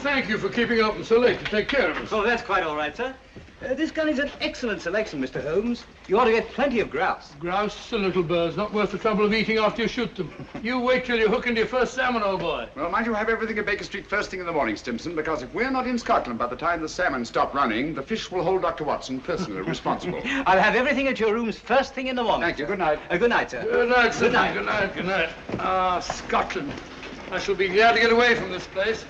Thank you for keeping open so late to take care of us. Oh, that's quite all right, sir. This gun is an excellent selection, Mr. Holmes. You ought to get plenty of grouse. Grouse are little birds, not worth the trouble of eating after you shoot them. You wait till you hook into your first salmon, old boy. Well, mind you have everything at Baker Street first thing in the morning, Stimson, because if we're not in Scotland by the time the salmon stop running, the fish will hold Dr. Watson personally responsible. I'll have everything at your rooms first thing in the morning. Thank you. Good night. Good night, sir. Good night, sir. Good night. Good night. Good night. Ah, Scotland. I shall be glad to get away from this place.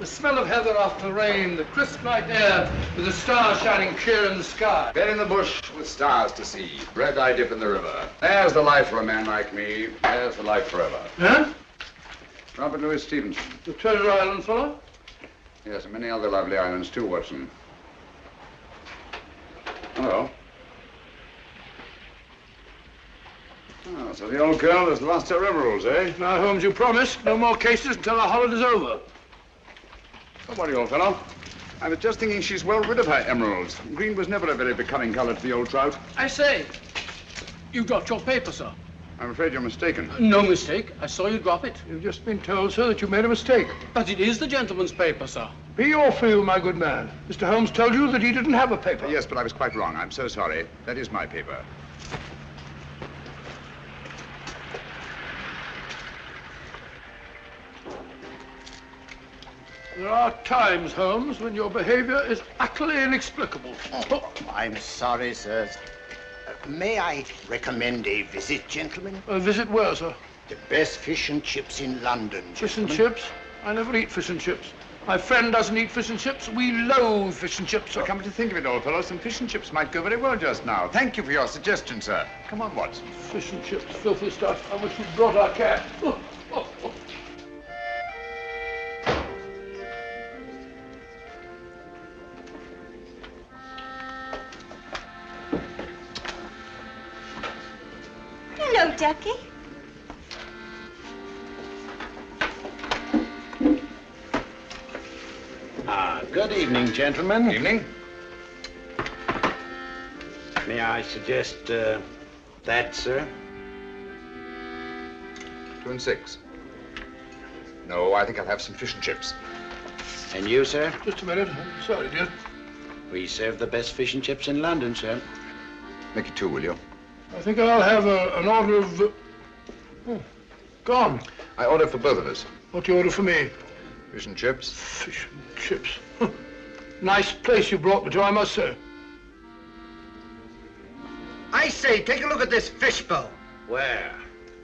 The smell of heather after the rain, the crisp night air, with the stars shining clear in the sky. Bed in the bush with stars to see, bread I dip in the river. There's the life for a man like me. There's the life forever. Huh? Robert Louis Stevenson. The Treasure Island fellow? Yes, and many other lovely islands too, Watson. Hello. Oh, so the old girl has lost her emeralds, eh? Now, Holmes, you promised no more cases until the holiday's over. Don't worry, old fellow. I was just thinking she's well rid of her emeralds. Green was never a very becoming color to the old trout. I say, you dropped your paper, sir. I'm afraid you're mistaken. No mistake. I saw you drop it. You've just been told, sir, that you made a mistake. But it is the gentleman's paper, sir. Be your fool, my good man. Mr. Holmes told you that he didn't have a paper. Yes, but I was quite wrong. I'm so sorry. That is my paper. There are times, Holmes, when your behavior is utterly inexplicable. Oh, I'm sorry, sir. May I recommend a visit, gentlemen? A visit where, sir? The best fish and chips in London, Fish and gentlemen. chips? I never eat fish and chips. My friend doesn't eat fish and chips. We loathe fish and chips, sir. Well, come to think of it, old fellow, some fish and chips might go very well just now. Thank you for your suggestion, sir. Come on, Watson. Fish and chips, filthy stuff. I wish you'd brought our cat. Oh, oh, oh. Hello, Ducky. Good evening, gentlemen. Evening. May I suggest that, sir? 2 and 6. No, I think I'll have some fish and chips. And you, sir? Just a minute. I'm sorry, dear. We serve the best fish and chips in London, sir. Make it 2, will you? I think I'll have an order of... Oh, gone. I order for both of us. What do you order for me? Fish and chips. Fish and chips. Nice place you brought me to, I must say. I say, take a look at this fishbowl. Where?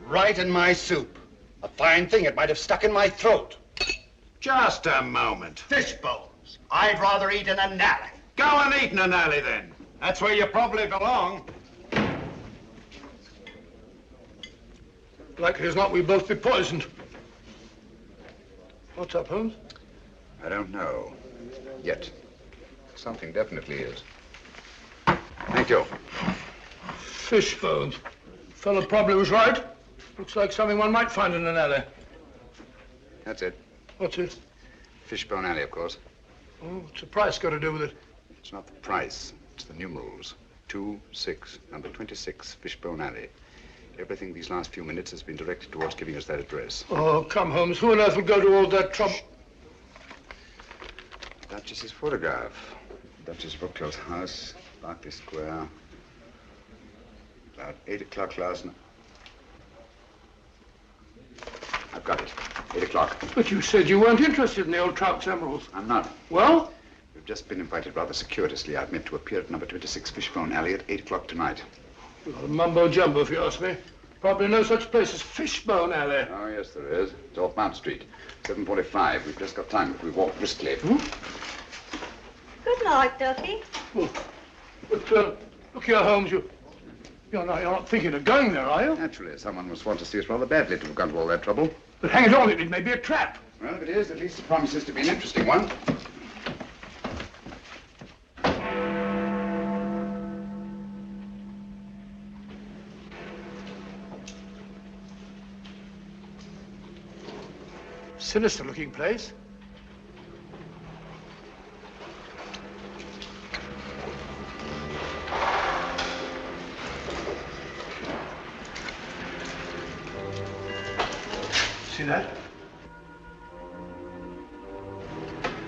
Right in my soup. A fine thing. It might have stuck in my throat. Just a moment. Fishbowls. I'd rather eat in an alley. Go and eat in an alley, then. That's where you probably belong. Likely as not, we'll both be poisoned. What's up, Holmes? I don't know. Yet. Something definitely is. Thank you. Fish bones. Fellow probably was right. Looks like something one might find in an alley. That's it. What's it? Fishbone Alley, of course. Oh, what's the price got to do with it? It's not the price. It's the numerals. 2-6, number 26, Fishbone Alley. Everything these last few minutes has been directed towards giving us that address. Oh, come, Holmes. Who on earth would go to all that trouble? Duchess's photograph. Duchess Brookcliffe House, Berkeley Square. About 8 o'clock last night. I've got it. 8 o'clock. But you said you weren't interested in the old trout's emeralds. I'm not. Well? We've just been invited rather circuitously. I've meant to appear at number 26 Fishbone Alley at 8 o'clock tonight. Mumbo jumbo, if you ask me. probably no such place as Fishbone Alley. Oh, yes, there is. It's off Mount Street. 7:45. We've just got time if we walk briskly. Good night, Ducky. Oh, but, look here, Holmes, you're not thinking of going there, are you? Naturally, someone must want to see us rather badly to have gone to all that trouble. But hang it all, it may be a trap. Well, if it is, at least it promises to be an interesting one. Sinister-looking place. See that?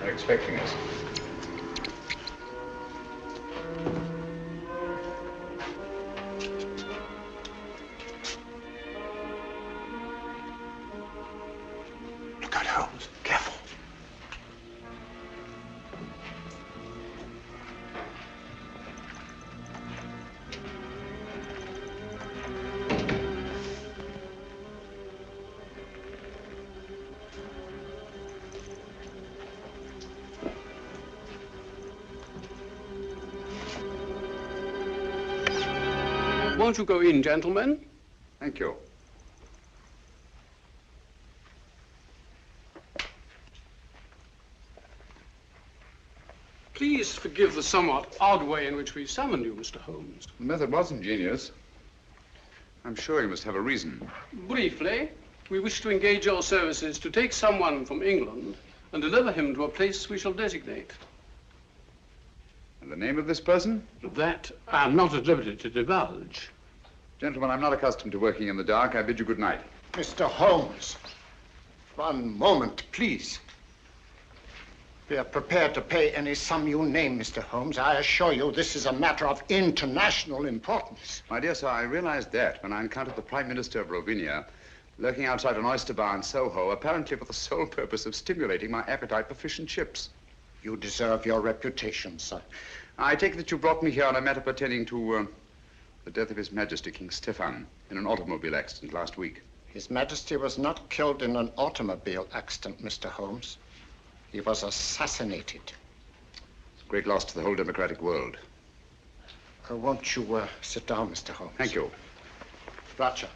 They're expecting us. Look out, Holmes. Careful. Won't you go in, gentlemen? Thank you. Please forgive the somewhat odd way in which we summoned you, Mr. Holmes. The method was ingenious. I'm sure you must have a reason. Briefly, we wish to engage your services to take someone from England and deliver him to a place we shall designate. And the name of this person? That I am not at liberty to divulge. Gentlemen, I'm not accustomed to working in the dark. I bid you good night. Mr. Holmes, one moment, please. We are prepared to pay any sum you name, Mr. Holmes. I assure you this is a matter of international importance. My dear sir, I realized that when I encountered the Prime Minister of Rovenia lurking outside an oyster bar in Soho, apparently for the sole purpose of stimulating my appetite for fish and chips. You deserve your reputation, sir. I take it that you brought me here on a matter pertaining to the death of His Majesty King Stefan in an automobile accident last week. His Majesty was not killed in an automobile accident, Mr. Holmes. He was assassinated. It's a great loss to the whole democratic world. Won't you sit down, Mr. Holmes? Thank you. Roger.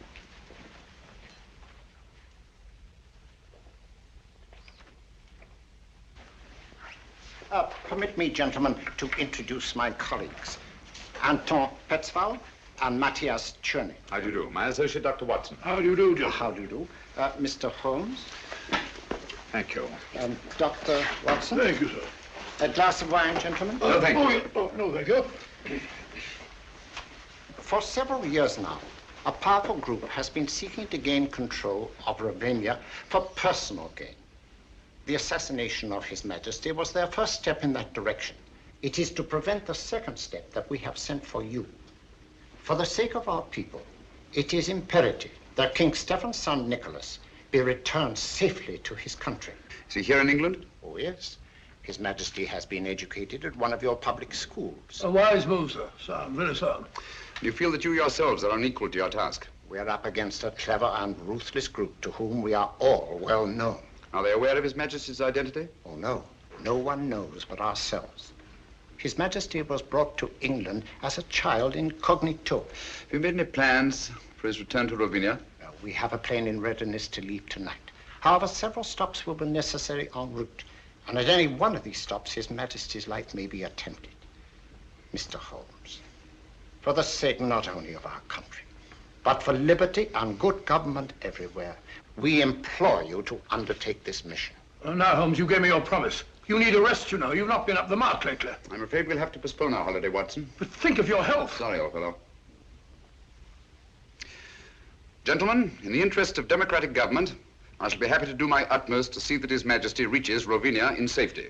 Permit me, gentlemen, to introduce my colleagues. Anton Petzval and Matthias Czerny. How do you do? My associate, Dr. Watson. How do you do, John? How do you do? Mr. Holmes Thank you. and Dr. Watson. Thank you, sir. A glass of wine, gentlemen? No, thank you. No, thank you. For several years now, a powerful group has been seeking to gain control of Rovenia for personal gain. The assassination of His Majesty was their first step in that direction. It is to prevent the second step that we have sent for you. For the sake of our people, it is imperative that King Stefan's son, Nikolas, be returned safely to his country. Is he here in England? Oh, yes. His Majesty has been educated at one of your public schools. A wise move, sir. Sound, very sound. You feel that you yourselves are unequal to your task? We're up against a clever and ruthless group to whom we are all well known. Are they aware of His Majesty's identity? Oh, no. No one knows but ourselves. His Majesty was brought to England as a child incognito. Have you made any plans for his return to Rovenia? We have a plane in readiness to leave tonight. However, several stops will be necessary en route. And at any one of these stops, His Majesty's life may be attempted. Mr. Holmes, for the sake not only of our country, but for liberty and good government everywhere, we implore you to undertake this mission. Now, Holmes, you gave me your promise. You need a rest, you know. You've not been up the mark lately. I'm afraid we'll have to postpone our holiday, Watson. But think of your health. Sorry, old fellow. Gentlemen, in the interest of democratic government, I shall be happy to do my utmost to see that His Majesty reaches Rovenia in safety.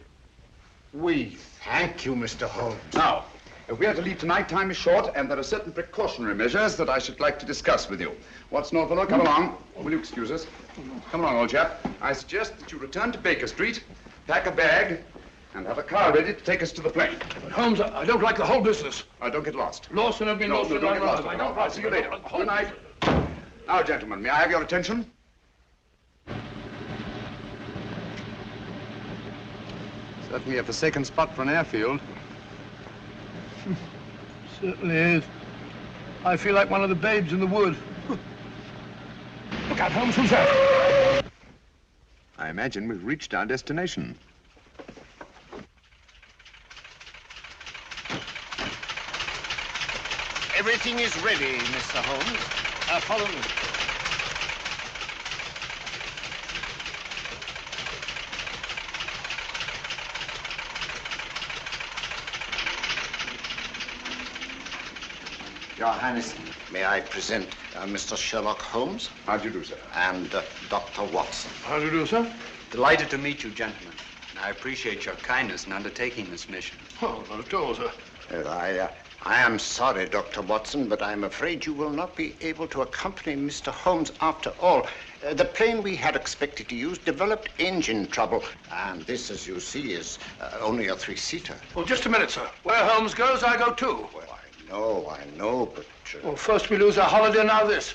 We thank you, Mr. Holmes. Now, if we are to leave tonight, time is short, and there are certain precautionary measures that I should like to discuss with you. Watson, old fellow, come along. Will you excuse us? Come along, old chap. I suggest that you return to Baker Street, pack a bag, and have a car ready to take us to the plane. But Holmes, I don't like the whole business. Don't get lost. Lost and have been lost. Don't get lost. I'll see you later. Good night. Now, gentlemen, may I have your attention? Certainly a forsaken spot for an airfield. Certainly is. I feel like one of the babes in the wood. Look out, Holmes, who's that? I imagine we've reached our destination. Everything is ready, Mr. Holmes. Follow me. Your Highness, may I present Mr. Sherlock Holmes? How do you do, sir? And Dr. Watson. How do you do, sir? Delighted to meet you, gentlemen. I appreciate your kindness in undertaking this mission. Oh, not at all, sir. I am sorry, Dr. Watson, but I'm afraid you will not be able to accompany Mr. Holmes after all. The plane we had expected to use developed engine trouble, and this, as you see, is only a three-seater. Well, just a minute, sir. Where Holmes goes, I go too. Well, I know, but... Well, first we lose our holiday, now this.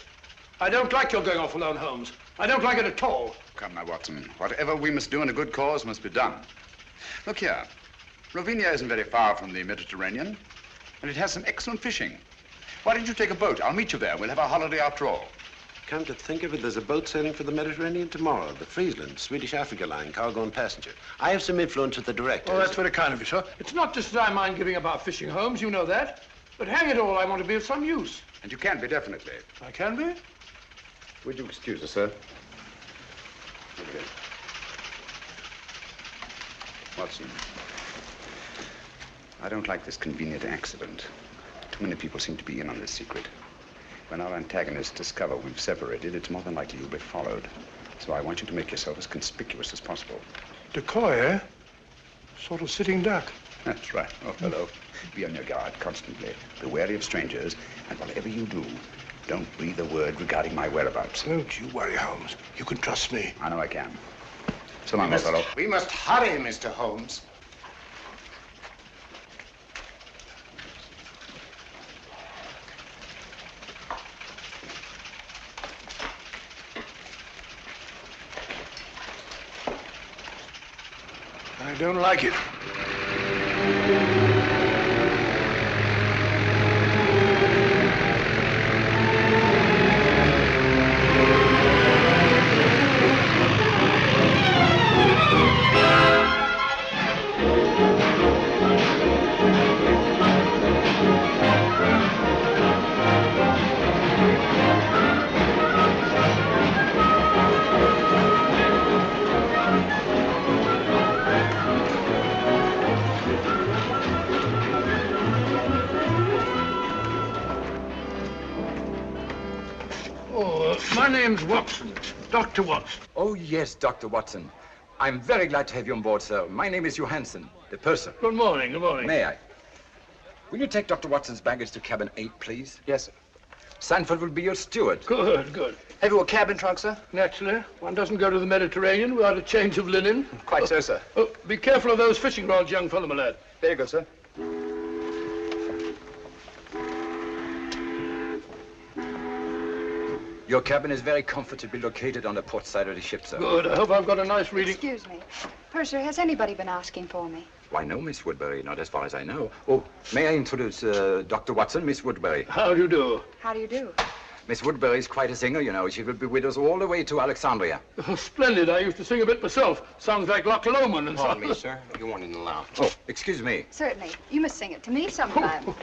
I don't like your going off alone, Holmes. I don't like it at all. Come now, Watson. Whatever we must do in a good cause must be done. Look here. Rovenia isn't very far from the Mediterranean, and it has some excellent fishing. Why don't you take a boat? I'll meet you there. We'll have our holiday after all. Come to think of it, there's a boat sailing for the Mediterranean tomorrow, the Friesland, Swedish Africa line, cargo and passenger. I have some influence with the director. Oh, that's very kind of you, sir. It's not just that I mind giving up our fishing, Holmes, you know that. But hang it all, I want to be of some use. And you can be, definitely. I can be? Would you excuse us, sir? Okay. Watson, I don't like this convenient accident. Too many people seem to be in on this secret. When our antagonists discover we've separated, it's more than likely you'll be followed. So I want you to make yourself as conspicuous as possible. Decoy, eh? Sort of sitting duck. That's right. Oh, hello. Be on your guard constantly. Be wary of strangers, and whatever you do, don't breathe a word regarding my whereabouts. Don't you worry, Holmes. You can trust me. I know I can. So long, old fellow. We must hurry, Mr. Holmes. I don't like it. My name's Watson, Dr. Watson. Oh, yes, Dr. Watson. I'm very glad to have you on board, sir. My name is Johansson, the purser. Good morning, good morning. May I? Will you take Dr. Watson's baggage to cabin 8, please? Yes, sir. Sanford will be your steward. Good, good. Have you a cabin trunk, sir? Naturally. One doesn't go to the Mediterranean without a change of linen. Quite so, sir. Oh, be careful of those fishing rods, young fellow, my lad. Very good, sir. Your cabin is very comfortably located on the port side of the ship, sir. Good. I hope I've got a nice reading. Excuse me. Purser, has anybody been asking for me? Why, no, Miss Woodbury, not as far as I know. Oh, may I introduce Dr. Watson, Miss Woodbury? How do you do? How do you do? Miss Woodbury is quite a singer, you know. She will be with us all the way to Alexandria. Oh, splendid. I used to sing a bit myself. Sounds like Loch Lomond and so Pardon me, sir. You want in the lounge. Oh, excuse me. Certainly. You must sing it to me sometime.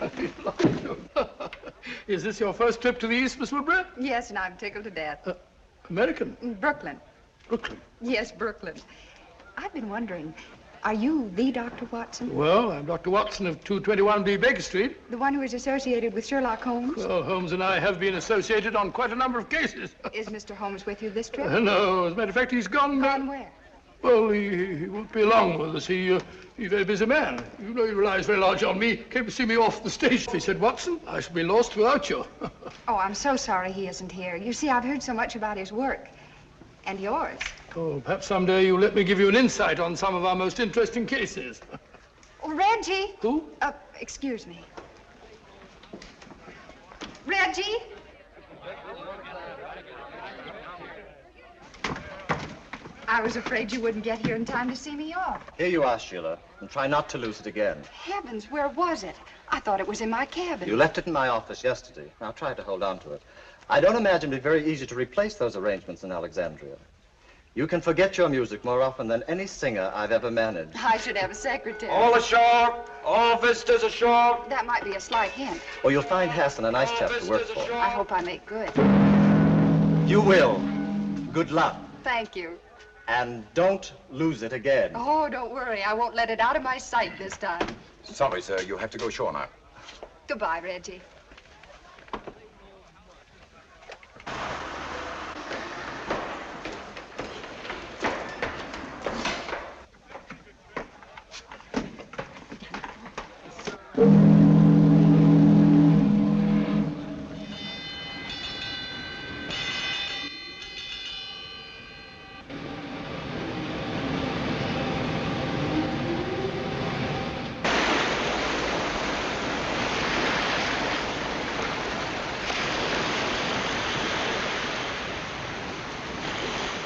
Is this your first trip to the East, Miss Woodbury? Yes, and I'm tickled to death. American? Brooklyn. Brooklyn. Yes, Brooklyn. I've been wondering, are you the Dr. Watson? Well, I'm Dr. Watson of 221B Baker Street. The one who is associated with Sherlock Holmes? Well, Holmes and I have been associated on quite a number of cases. Is Mr. Holmes with you this trip? No, as a matter of fact, he's gone. Gone where? Well, he won't be along with us. He's a very busy man. You know he relies very large on me. Came to see me off the station. He said, Watson, I shall be lost without you. Oh, I'm so sorry he isn't here. You see, I've heard so much about his work. And yours. Oh, perhaps someday you'll let me give you an insight on some of our most interesting cases. Oh, Reggie. Who? Excuse me. Reggie? I was afraid you wouldn't get here in time to see me off. Here you are, Sheila, and try not to lose it again. Heavens, where was it? I thought it was in my cabin. You left it in my office yesterday. Now try to hold on to it. I don't imagine it'd be very easy to replace those arrangements in Alexandria. You can forget your music more often than any singer I've ever managed. I should have a secretary. All ashore! All visitors ashore! That might be a slight hint. Or you'll find Hassan a nice chap to work for. I hope I make good. You will. Good luck. Thank you. And don't lose it again. Oh, don't worry. I won't let it out of my sight this time. Sorry, sir. You have to go ashore now. Goodbye, Reggie.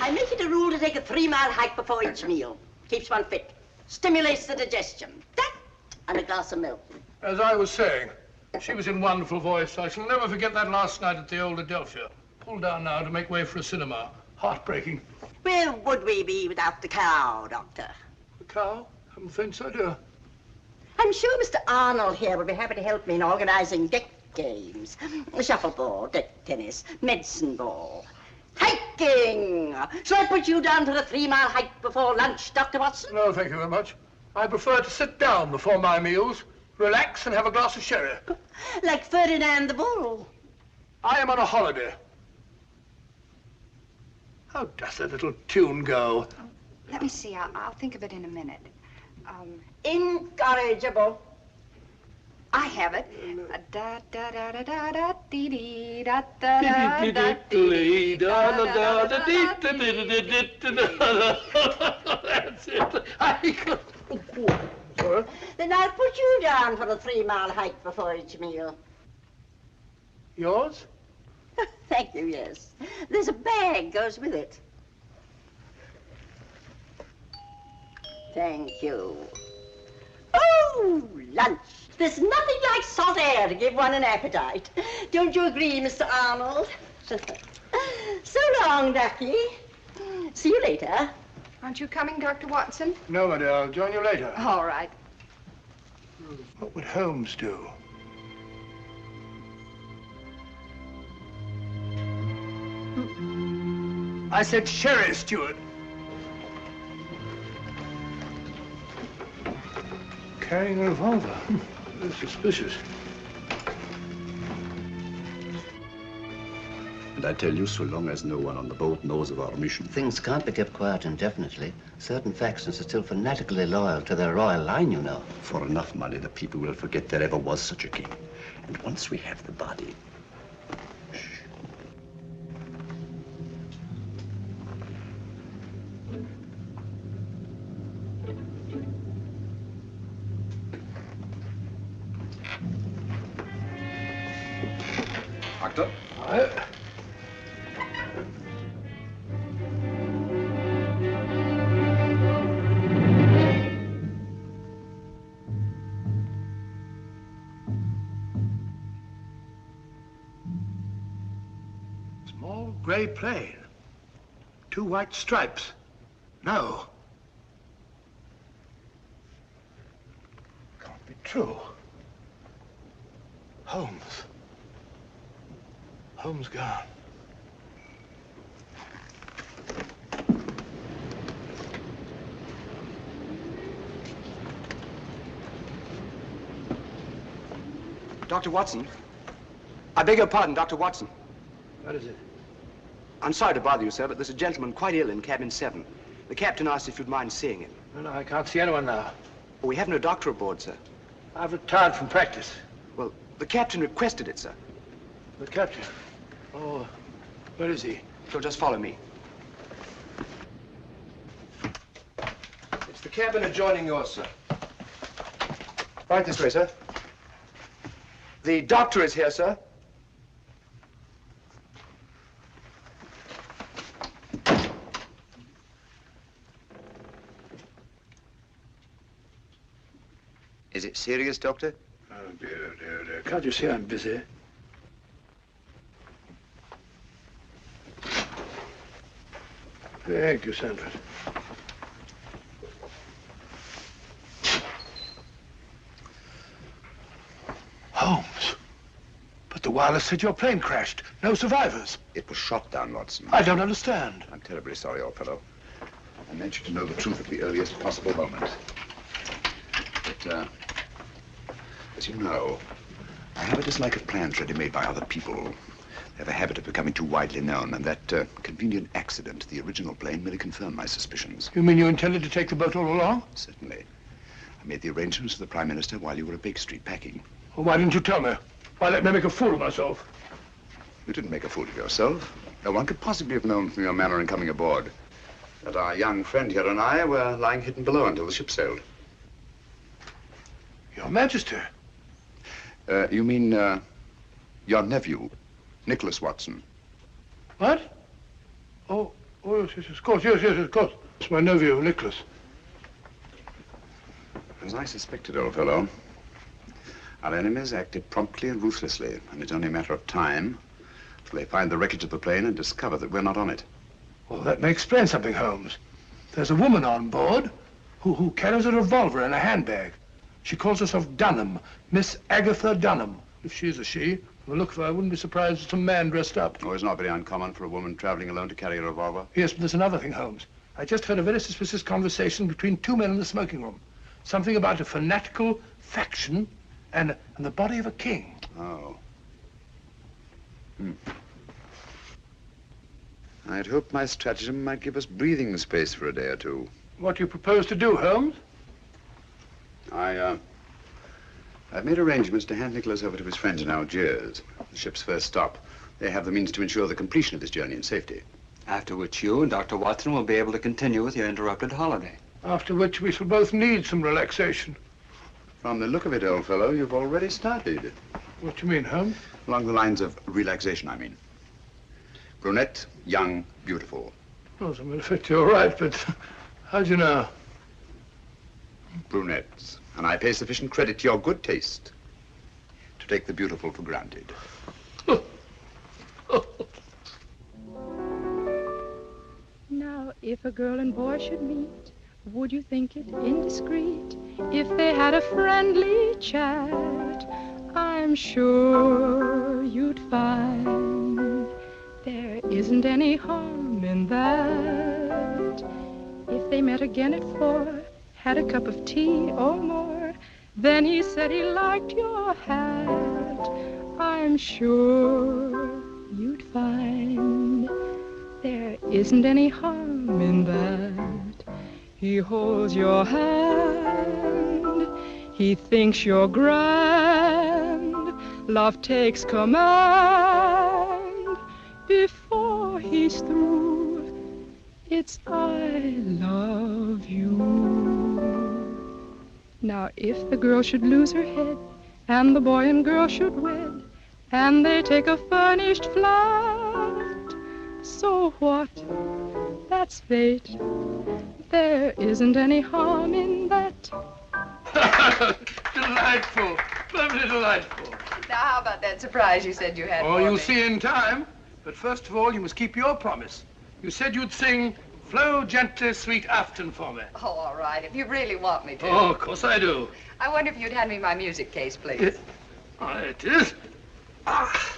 I make it a rule to take a 3-mile hike before each meal. Keeps one fit. Stimulates the digestion. That and a glass of milk. As I was saying, she was in wonderful voice. I shall never forget that last night at the old Adelphia. Pulled down now to make way for a cinema. Heartbreaking. Where would we be without the cow, Doctor? The cow? I haven't the faintest idea. I'm sure Mr. Arnold here would be happy to help me in organizing deck games. Shuffleboard, deck tennis, medicine ball. Hiking! Shall I put you down for a 3-mile hike before lunch, Dr. Watson? No, thank you very much. I prefer to sit down before my meals, relax and have a glass of sherry. Like Ferdinand the Bull. I am on a holiday. How does that little tune go? Let me see. I'll think of it in a minute. Incorrigible. I have it. Da da da da da da dee dee da da da da dee da da da da That's it. Sorry? Then I'll put you down for a 3-mile hike before each meal. Yours? Thank you, yes. There's a bag goes with it. Thank you. Oh, lunch. There's nothing like salt air to give one an appetite. Don't you agree, Mr. Arnold? So long, Ducky. See you later. Aren't you coming, Dr. Watson? No, my dear. I'll join you later. All right. What would Holmes do? I said sherry, steward. Carrying a revolver. Very suspicious. And I tell you, so long as no one on the boat knows of our mission. Things can't be kept quiet indefinitely. Certain factions are still fanatically loyal to their royal line, you know. For enough money, the people will forget there ever was such a king. And once we have the body... Doctor? Small gray plane. 2 white stripes. No. Can't be true. Holmes. Holmes gone. Dr. Watson. I beg your pardon, Dr. Watson. What is it? I'm sorry to bother you, sir, but there's a gentleman quite ill in cabin 7. The captain asked if you'd mind seeing him. No, I can't see anyone now. We have no doctor aboard, sir. I've retired from practice. Well, the captain requested it, sir. The captain? Oh, where is he? He'll just follow me. It's the cabin adjoining yours, sir. Right this way, sir. The doctor is here, sir. Is it serious, Doctor? Oh, dear, dear, dear. Can't you see I'm busy? Thank you, Sanford. Holmes. But the wireless said your plane crashed. No survivors. It was shot down, Watson. I don't understand. I'm terribly sorry, old fellow. I meant you to know the truth at the earliest possible moment. But, as you know, I have a dislike of plans ready-made by other people. They have a habit of becoming too widely known, and that convenient accident to the original plane merely confirmed my suspicions. You mean you intended to take the boat all along? Certainly. I made the arrangements with the Prime Minister while you were at Baker Street packing. Well, why didn't you tell me? Why let me make a fool of myself? You didn't make a fool of yourself. No one could possibly have known from your manner in coming aboard that our young friend here and I were lying hidden below until the ship sailed. Your Majesty. You mean, your nephew, Nicholas Watson. What? Oh, yes, of course, yes, of course. It's my nephew, Nicholas. As I suspected, old fellow, our enemies acted promptly and ruthlessly, and it's only a matter of time till they find the wreckage of the plane and discover that we're not on it. Well, that may explain something, Holmes. There's a woman on board who carries a revolver in a handbag. She calls herself Dunham, Miss Agatha Dunham. If she's a she, from the look of her, I wouldn't be surprised it's a man dressed up. Oh, it's not very uncommon for a woman traveling alone to carry a revolver. Yes, but there's another thing, Holmes. I just heard a very suspicious conversation between two men in the smoking room. Something about a fanatical faction and the body of a king. Oh. I'd hoped my stratagem might give us breathing space for a day or two. What do you propose to do, Holmes? I've made arrangements to hand Nicholas over to his friends in Algiers, the ship's first stop. They have the means to ensure the completion of this journey in safety. After which you and Dr. Watson will be able to continue with your interrupted holiday. After which we shall both need some relaxation. From the look of it, old fellow, you've already started. What do you mean, Holmes? Along the lines of relaxation, I mean. Brunette, young, beautiful. Oh, as a matter of fact, you're right, but how do you know? Brunettes. And I pay sufficient credit to your good taste to take the beautiful for granted. Now, if a girl and boy should meet, would you think it indiscreet if they had a friendly chat? I'm sure you'd find there isn't any harm in that. If they met again at 4, had a cup of tea or more, then he said he liked your hat, I'm sure you'd find there isn't any harm in that. He holds your hand, he thinks you're grand, love takes command. Before he's through, it's I love you. Now, if the girl should lose her head, and the boy and girl should wed, and they take a furnished flat, so what? That's fate. There isn't any harm in that. Delightful. Perfectly delightful. Now, how about that surprise you said you had Oh, for you'll me? see in time. But first of all, you must keep your promise. You said you'd sing Flow Gently, Sweet Afton for me. Oh, all right, if you really want me to. Oh, of course I do. I wonder if you'd hand me my music case, please. It is. Ah.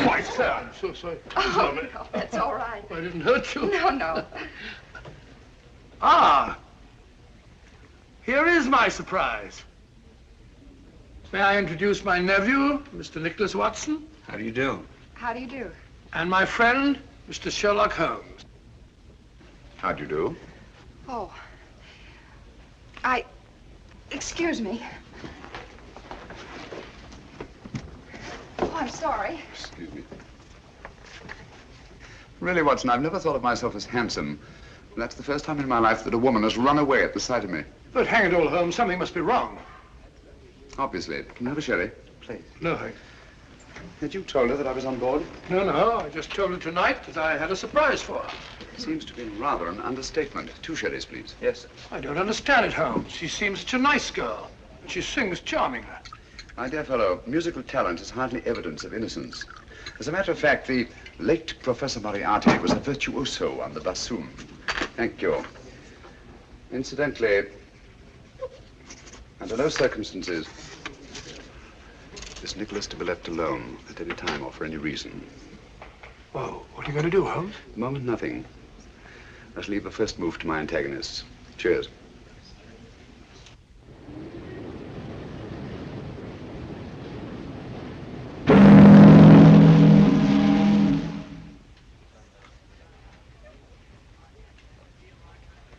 Why, sir, I'm so sorry. Oh, no, that's all right. I didn't hurt you. No, no. Ah. Here is my surprise. May I introduce my nephew, Mr. Nicholas Watson? How do you do? How do you do? And my friend, Mr. Sherlock Holmes. How do you do? Oh. Excuse me. Oh, I'm sorry. Excuse me. Really, Watson, I've never thought of myself as handsome. That's the first time in my life that a woman has run away at the sight of me. But hang it all, Holmes, something must be wrong. Obviously. Can you have a sherry? Please. No, thanks. Had you told her that I was on board? No, I just told her tonight that I had a surprise for her. Seems to be rather an understatement. 2 sherries, please. Yes. I don't understand it, Holmes. She seems such a nice girl. And she sings charmingly. My dear fellow, musical talent is hardly evidence of innocence. As a matter of fact, the late Professor Moriarty was a virtuoso on the bassoon. Thank you. Incidentally, under no circumstances is Nikolas to be left alone at any time or for any reason. Well, what are you going to do, Holmes? At the moment, nothing. I shall leave the first move to my antagonists. Cheers.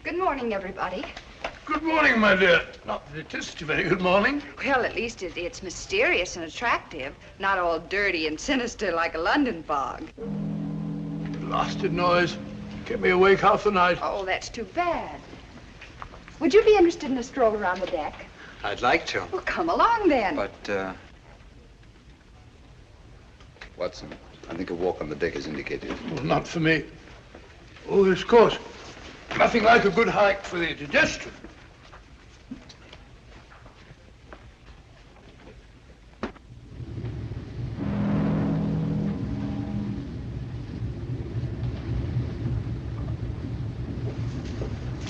Good morning, everybody. Good morning, my dear. Not that it is a very good morning. Well, at least it's mysterious and attractive, not all dirty and sinister like a London fog. Blasted noise. Kept me awake half the night. Oh, that's too bad. Would you be interested in a stroll around the deck? I'd like to. Well, come along then. But, Watson, I think a walk on the deck is indicated. Well, not for me. Oh, yes, of course. Nothing like a good hike for the digestion.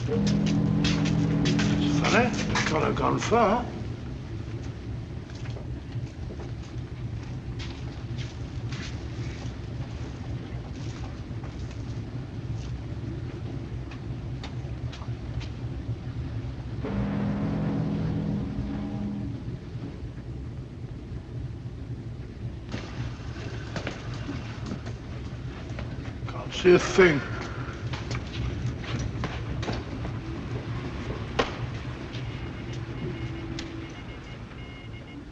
It's funny. It's got to have gone far. See a thing.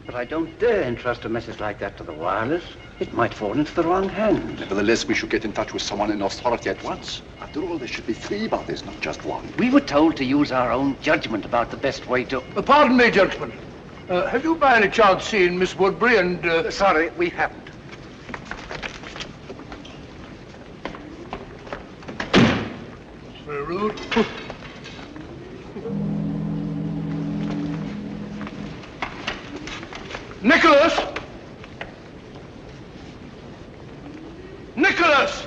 But I don't dare entrust a message like that to the wireless. It might fall into the wrong hands. Nevertheless, we should get in touch with someone in authority at once. After all, there should be 3 about this, not just 1. We were told to use our own judgment about the best way to... Pardon me, gentlemen. Have you by any chance seen Miss Woodbury and... Sorry, we haven't. Very rude. Nikolas! Nikolas!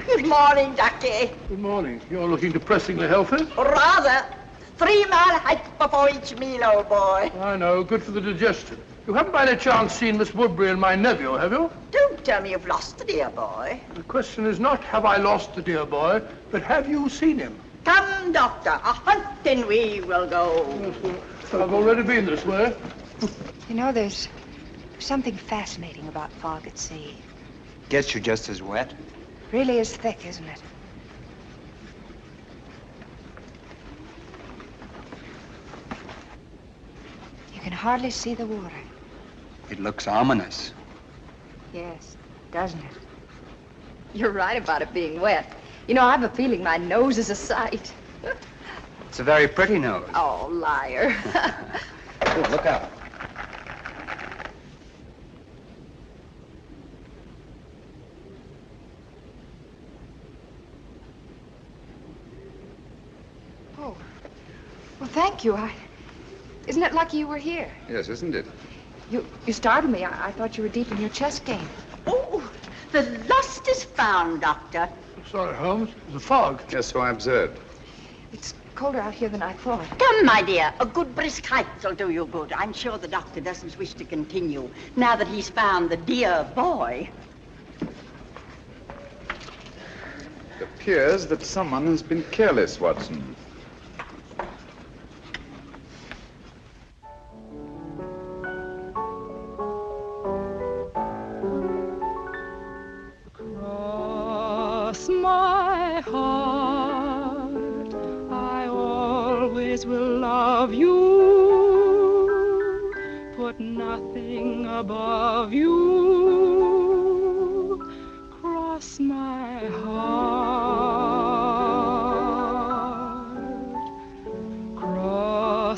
Good morning, Ducky. Good morning. You're looking depressingly healthy. Rather. 3-mile hike before each meal, old boy. I know. Good for the digestion. You haven't by any chance seen Miss Woodbury and my nephew, have you? Don't tell me you've lost the dear boy. The question is not have I lost the dear boy, but have you seen him? Come, Doctor, a hunting we will go. Yes, I've already been this way. You know, there's something fascinating about fog at sea. Gets you just as wet. Really is thick, isn't it? You can hardly see the water. It looks ominous. Yes, doesn't it? You're right about it being wet. You know, I have a feeling my nose is a sight. It's a very pretty nose. Oh, liar. Oh, look out. Oh, well, thank you. Isn't it lucky you were here? Yes, isn't it? You startled me. I thought you were deep in your chess game. Oh, the lost is found, Doctor. Sorry, Holmes. There's a fog. Yes, so I observed. It's colder out here than I thought. Come, my dear. A good brisk hike will do you good. I'm sure the doctor doesn't wish to continue now that he's found the dear boy. It appears that someone has been careless, Watson. My heart, I always will love you, put nothing above you, cross my heart.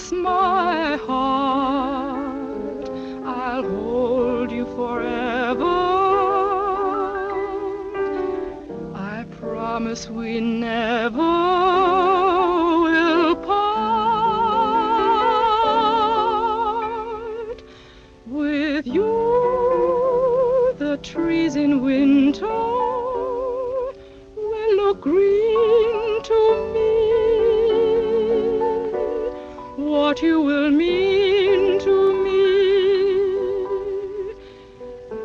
cross my heart, I'll hold you forever. I promise we never will part. With you, the trees in winter will look green to me. What you will mean to me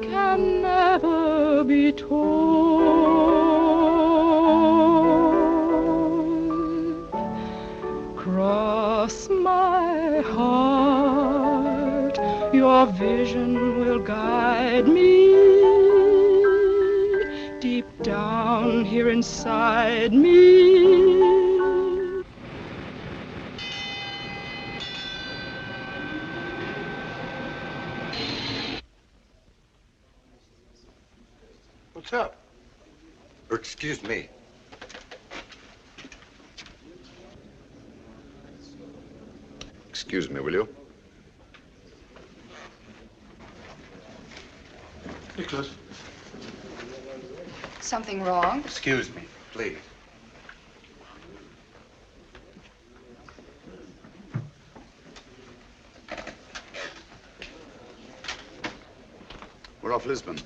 can never be told. Cross my heart, your vision will guide me deep down here inside me. What's up? Excuse me. Excuse me, will you? Nicholas. Something wrong? Excuse me, please. We're off Lisbon.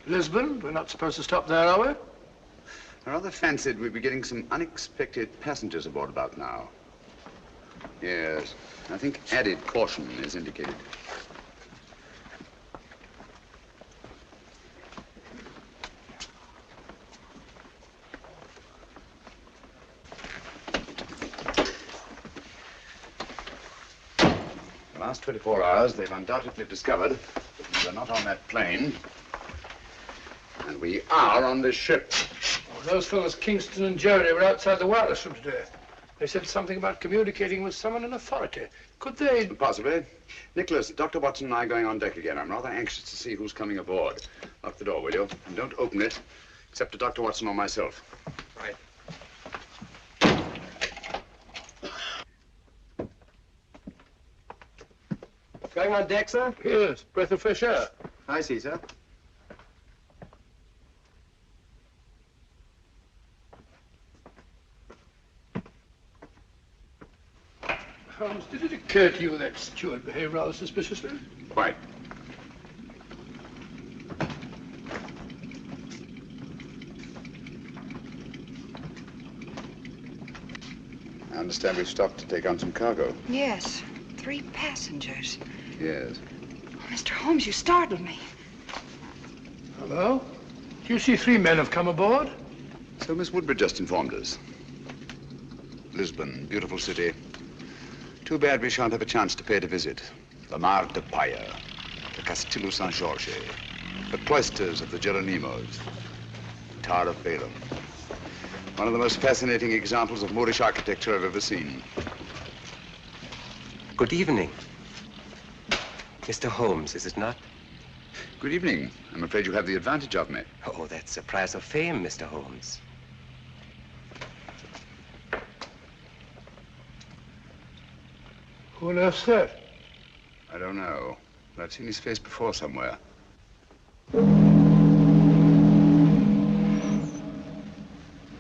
Lisbon? We're not supposed to stop there, are we? I rather fancied we'd be getting some unexpected passengers aboard about now. Yes, I think added caution is indicated. The last 24 hours, they've undoubtedly discovered we're not on that plane, and we are on this ship. Oh, those fellows, Kingston and Jerry, were outside the wireless room today. They said something about communicating with someone in authority. Could they? Possibly. Nicholas, Dr. Watson and I are going on deck again. I'm rather anxious to see who's coming aboard. Lock the door, will you? And don't open it, except to Dr. Watson or myself. Right. Going on deck, sir? Yes, breath of fresh air. I see, sir. Holmes, did it occur to you that steward behaved rather suspiciously? Quite. I understand we've stopped to take on some cargo. Yes, 3 passengers. Yes. Oh, Mr. Holmes, you startled me. Hello? Do you see 3 men have come aboard? So Miss Woodbridge just informed us. Lisbon, beautiful city. Too bad we shan't have a chance to pay it a visit. The Mar de Paya, the Castillo San Jorge, the cloisters of the Geronimos, Tower of Balaam. One of the most fascinating examples of Moorish architecture I've ever seen. Good evening. Mr. Holmes, is it not? Good evening. I'm afraid you have the advantage of me. Oh, that's a prize of fame, Mr. Holmes. Who on earth's that? I don't know, but I've seen his face before somewhere.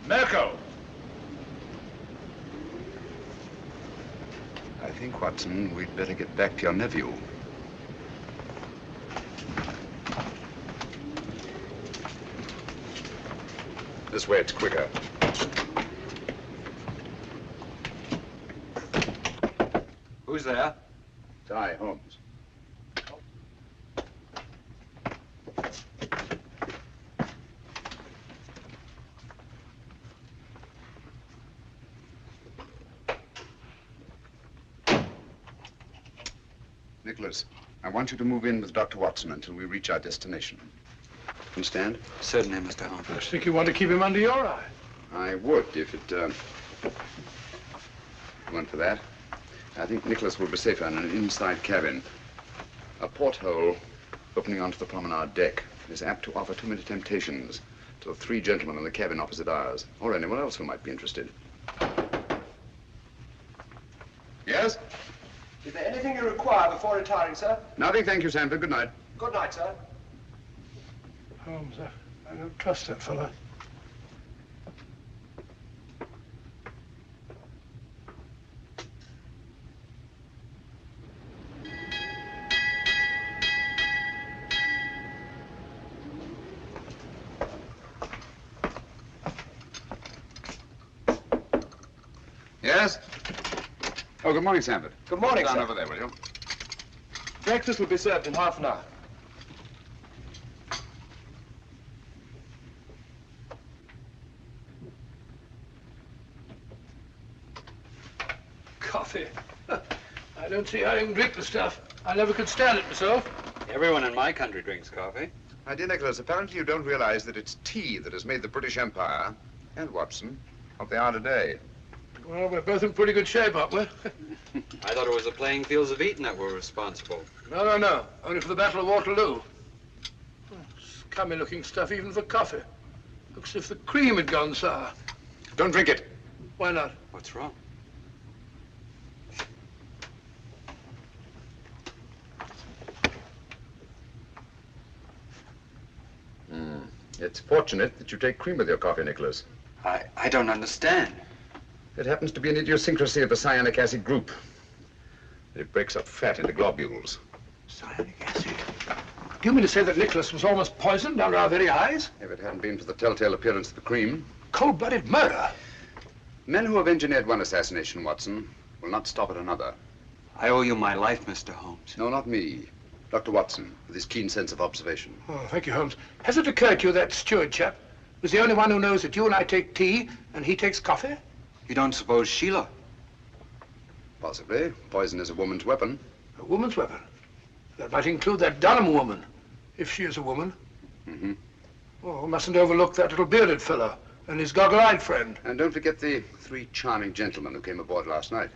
Mirko! I think, Watson, we'd better get back to your nephew. This way, it's quicker. Who's there? It's I, Holmes. Nicholas, I want you to move in with Dr. Watson until we reach our destination. Understand? Certainly, Mr. Holmes. I think you want to keep him under your eye. I would, if it went for that. I think Nicholas will be safer in an inside cabin. A porthole opening onto the promenade deck is apt to offer too many temptations to the 3 gentlemen in the cabin opposite ours, or anyone else who might be interested. Yes? Is there anything you require before retiring, sir? Nothing, thank you, Sanford. Good night. Good night, sir. Holmes, I don't trust that fellow. Yes? Oh, good morning, Sanford. Good morning, Down sir. over there, will you? Breakfast will be served in half an hour. Coffee. I don't see how you can drink the stuff. I never could stand it myself. Everyone in my country drinks coffee. My dear Nicholas, apparently you don't realize that it's tea that has made the British Empire, and Watson, what they are today. Well, we're both in pretty good shape, aren't we? I thought it was the playing fields of Eton that were responsible. No. Only for the Battle of Waterloo. Scummy looking stuff even for coffee. Looks as if the cream had gone sour. Don't drink it. Why not? What's wrong? It's fortunate that you take cream with your coffee, Nicholas. I don't understand. It happens to be an idiosyncrasy of the cyanic acid group. It breaks up fat into globules. Cyanic acid? Do you mean to say that Nicholas was almost poisoned under our very eyes? If it hadn't been for the telltale appearance of the cream. Cold-blooded murder? Men who have engineered one assassination, Watson, will not stop at another. I owe you my life, Mr. Holmes. No, not me. Dr. Watson, with his keen sense of observation. Oh, thank you, Holmes. Has it occurred to you that steward chap was the only one who knows that you and I take tea and he takes coffee? You don't suppose Sheila? Possibly. Poison is a woman's weapon. A woman's weapon? That might include that Dunham woman, if she is a woman. Mm-hmm. Oh, we mustn't overlook that little bearded fellow and his goggle-eyed friend. And don't forget the 3 charming gentlemen who came aboard last night.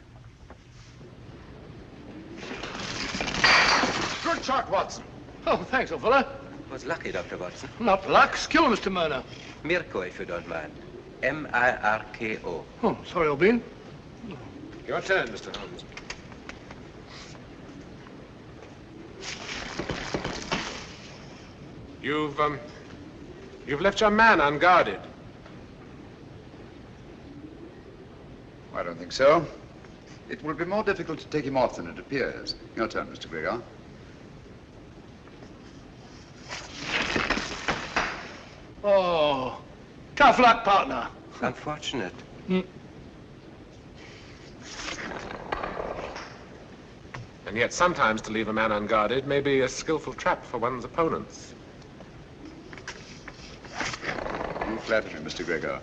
Good shot, Watson. Oh, thanks, old fella. Was lucky, Dr. Watson. Not luck. Skill, Mr. Murner. Mirko, if you don't mind. M-I-R-K-O. Oh, sorry, old bean. Your turn, Mr. Holmes. You've left your man unguarded. I don't think so. It will be more difficult to take him off than it appears. Your turn, Mr. Gregor. Oh, tough luck, partner. Unfortunate. And yet sometimes to leave a man unguarded may be a skillful trap for one's opponents. You flatter me, Mr. Gregor.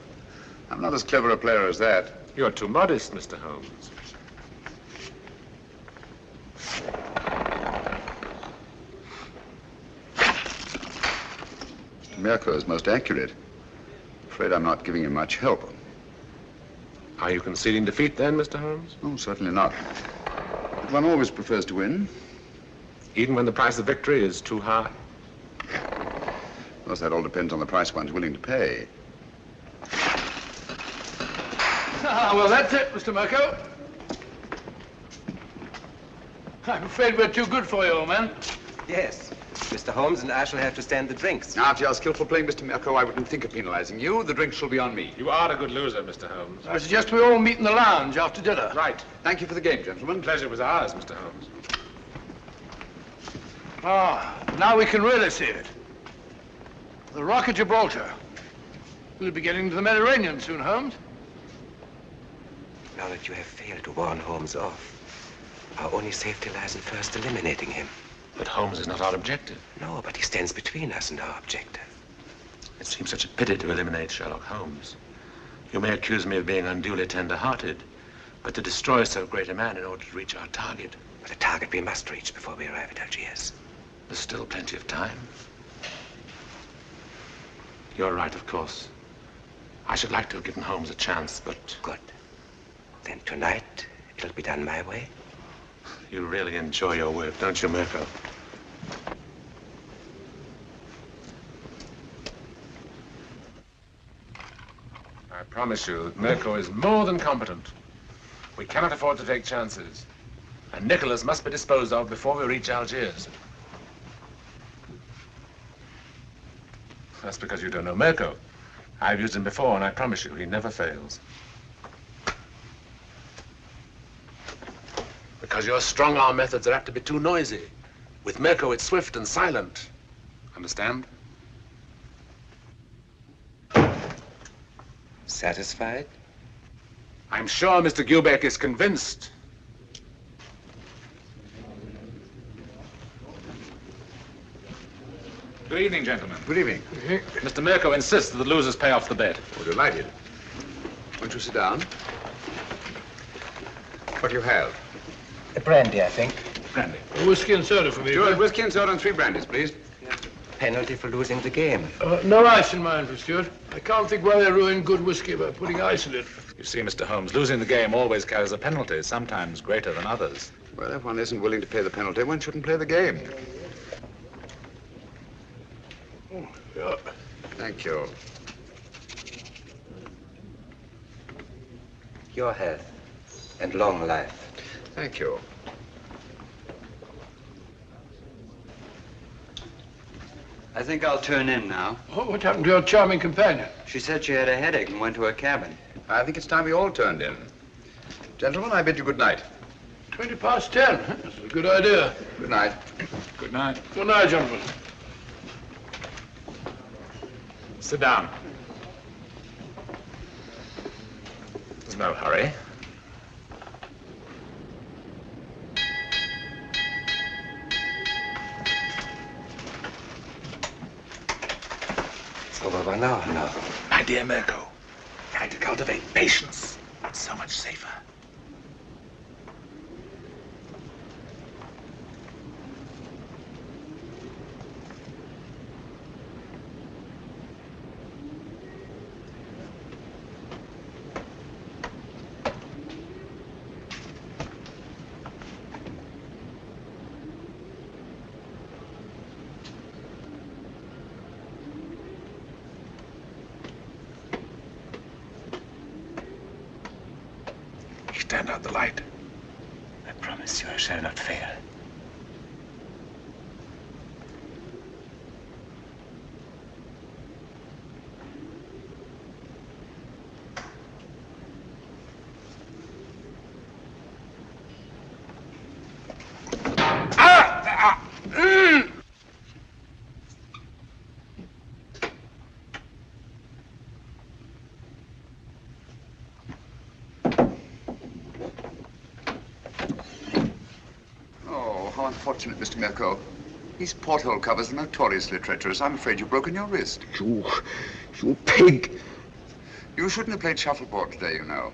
I'm not as clever a player as that. You're too modest, Mr. Holmes. Mirko is most accurate. Afraid I'm not giving him much help. Are you conceding defeat then, Mr. Holmes? Oh, certainly not. But one always prefers to win. Even when the price of victory is too high? Of course, that all depends on the price one's willing to pay. Ah, well, that's it, Mr. Mirko. I'm afraid we're too good for you, old man. Yes. Mr. Holmes and I shall have to stand the drinks. After your skillful playing, Mr. Mirko, I wouldn't think of penalizing you. The drinks shall be on me. You are a good loser, Mr. Holmes. I suggest we all meet in the lounge after dinner. Right. Thank you for the game, gentlemen. Pleasure was ours, Mr. Holmes. Ah, now we can really see it. The Rock of Gibraltar. We'll be getting to the Mediterranean soon, Holmes. Now that you have failed to warn Holmes off, our only safety lies in first eliminating him. But Holmes is not our objective. No, but he stands between us and our objective. It seems such a pity to eliminate Sherlock Holmes. You may accuse me of being unduly tender-hearted, but to destroy so great a man in order to reach our target. But a target we must reach before we arrive at Algiers. There's still plenty of time. You're right, of course. I should like to have given Holmes a chance, but... Good. Then tonight, it'll be done my way. You really enjoy your work, don't you, Mirko? I promise you that Mirko is more than competent. We cannot afford to take chances. And Nikolas must be disposed of before we reach Algiers. That's because you don't know Mirko. I've used him before, and I promise you, he never fails. Because your strong-arm methods are apt to be too noisy. With Mirko, it's swift and silent. Understand? Satisfied? I'm sure Mr. Gubeck is convinced. Good evening, gentlemen. Good evening. Mr. Mirko insists that the losers pay off the bet. Oh, delighted. Won't you sit down? What do you have? A brandy, I think. Brandy. A whiskey and soda for me. Sure, whiskey and soda and 3 brandies, please. Penalty for losing the game. No ice in mine, for Stuart. I can't think why they ruin good whiskey by putting ice in it. You see, Mr. Holmes, losing the game always carries a penalty, sometimes greater than others. Well, if one isn't willing to pay the penalty, one shouldn't play the game. Oh, yeah. Thank you. Your health and long life. Thank you. I think I'll turn in now. Oh, what happened to your charming companion? She said she had a headache and went to her cabin. I think it's time we all turned in. Gentlemen, I bid you good night. 20 past 10. That's a good idea. Good night. Good night. Good night, gentlemen. Sit down. There's no hurry. It's over 1 hour now. My dear Mirko, try to cultivate patience. It's so much safer. Stand out the light. I promise you I shall not fail. Unfortunate, Mr. Mirko. These porthole covers are notoriously treacherous. I'm afraid you've broken your wrist. You pig! You shouldn't have played shuffleboard today, you know.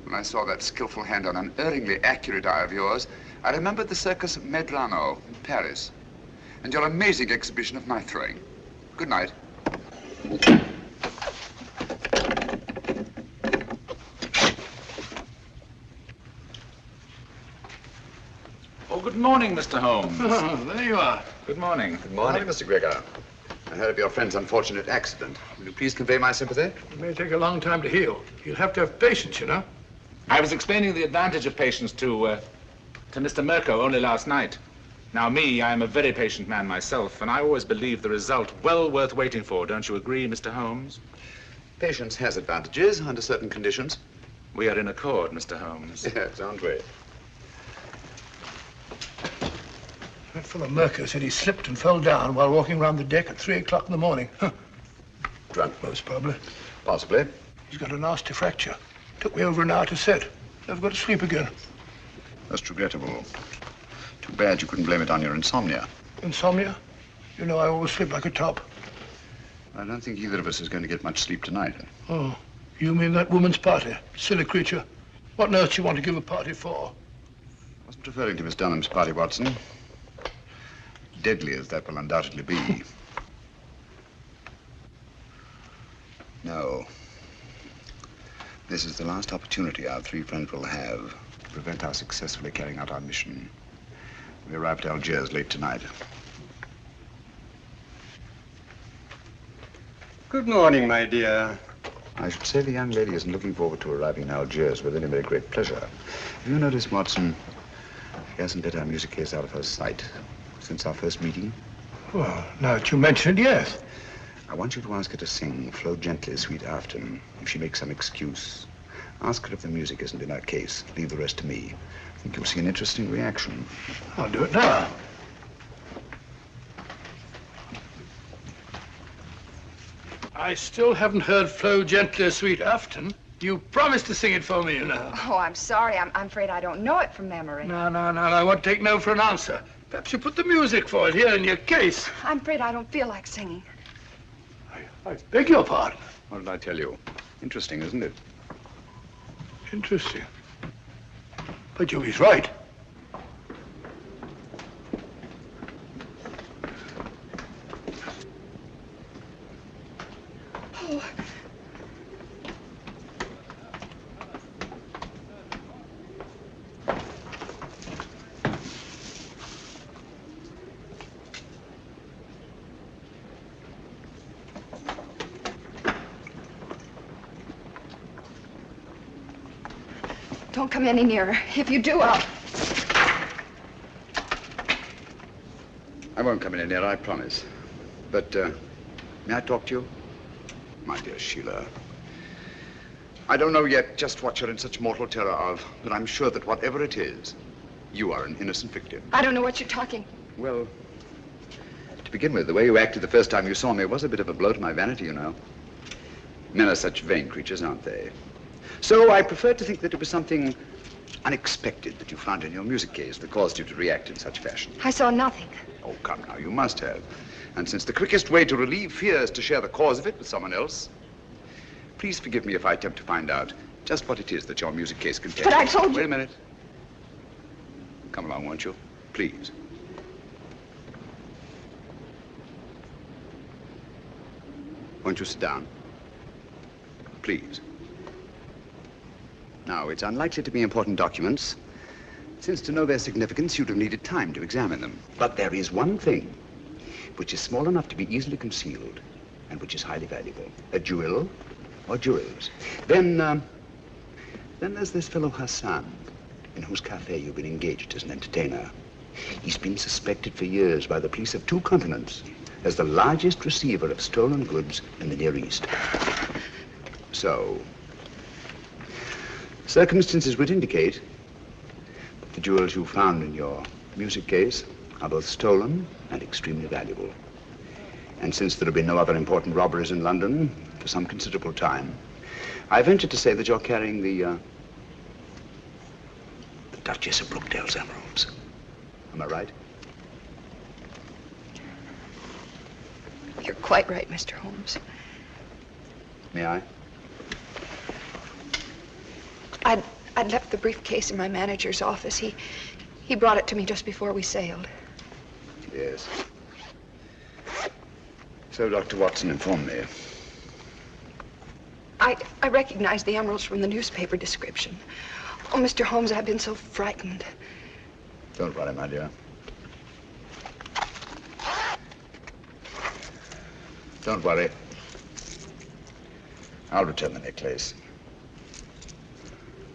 When I saw that skillful hand on an erringly accurate eye of yours, I remembered the circus Medrano in Paris and your amazing exhibition of knife throwing. Good night. Good morning, Mr. Holmes. Oh, there you are. Good morning. Good morning, Mr. Gregor. I heard of your friend's unfortunate accident. Will you please convey my sympathy? It may take a long time to heal. You'll have to have patience, you know. I was explaining the advantage of patience to Mr. Mirko only last night. Now, I am a very patient man myself, and I always believe the result well worth waiting for. Don't you agree, Mr. Holmes? Patience has advantages under certain conditions. We are in accord, Mr. Holmes. Yes, aren't we? That fellow Mirko said he slipped and fell down while walking around the deck at 3 o'clock in the morning. Huh. Drunk, most probably. Possibly. He's got a nasty fracture. Took me over an hour to set. Never got to sleep again. That's regrettable. Too bad you couldn't blame it on your insomnia. Insomnia? You know I always sleep like a top. I don't think either of us is going to get much sleep tonight. Oh, you mean that woman's party? Silly creature. What on earth do you want to give a party for? I wasn't referring to Miss Dunham's party, Watson. Deadly as that will undoubtedly be. No. This is the last opportunity our 3 friends will have to prevent our successfully carrying out our mission. We arrive at Algiers late tonight. Good morning, my dear. I should say the young lady isn't looking forward to arriving in Algiers with any very great pleasure. Have you noticed, Watson, She hasn't let our music case out of her sight since our first meeting. Well, now that you mention it, yes. I want you to ask her to sing Flow Gently, Sweet Afton. If she makes some excuse, ask her if the music isn't in her case. Leave the rest to me. I think you'll see an interesting reaction. I'll do it now. I still haven't heard Flow Gently, Sweet Afton. You promised to sing it for me, you know. Oh, I'm sorry. I'm afraid I don't know it from memory. No, I won't take no for an answer. Perhaps you put the music for it here in your case. I'm afraid I don't feel like singing. I beg your pardon. What did I tell you? Interesting, isn't it? Interesting. But Joey's right. Oh. Don't come any nearer. If you do, I'll... I won't come any nearer, I promise. But, may I talk to you? My dear Sheila, I don't know yet just what you're in such mortal terror of, but I'm sure that whatever it is, you are an innocent victim. I don't know what you're talking. Well, to begin with, the way you acted the first time you saw me was a bit of a blow to my vanity, you know. Men are such vain creatures, aren't they? So I prefer to think that it was something unexpected that you found in your music case that caused you to react in such fashion. I saw nothing. Oh, come now, you must have. And since the quickest way to relieve fear is to share the cause of it with someone else, please forgive me if I attempt to find out just what it is that your music case contains. But I told you... Wait a minute. Come along, won't you? Please. Won't you sit down? Please. Now, it's unlikely to be important documents, since to know their significance, you'd have needed time to examine them. But there is one thing which is small enough to be easily concealed and which is highly valuable. A jewel or jewels. Then there's this fellow Hassan, in whose cafe you've been engaged as an entertainer. He's been suspected for years by the police of 2 continents as the largest receiver of stolen goods in the Near East. So, circumstances would indicate that the jewels you found in your music case are both stolen and extremely valuable. And since there have been no other important robberies in London for some considerable time, I venture to say that you're carrying the Duchess of Brookdale's emeralds. Am I right? You're quite right, Mr. Holmes. May I? I'd left the briefcase in my manager's office. He brought it to me just before we sailed. Yes. So Dr. Watson informed me. I recognized the emeralds from the newspaper description. Oh, Mr. Holmes, I've been so frightened. Don't worry, my dear. Don't worry. I'll return the necklace.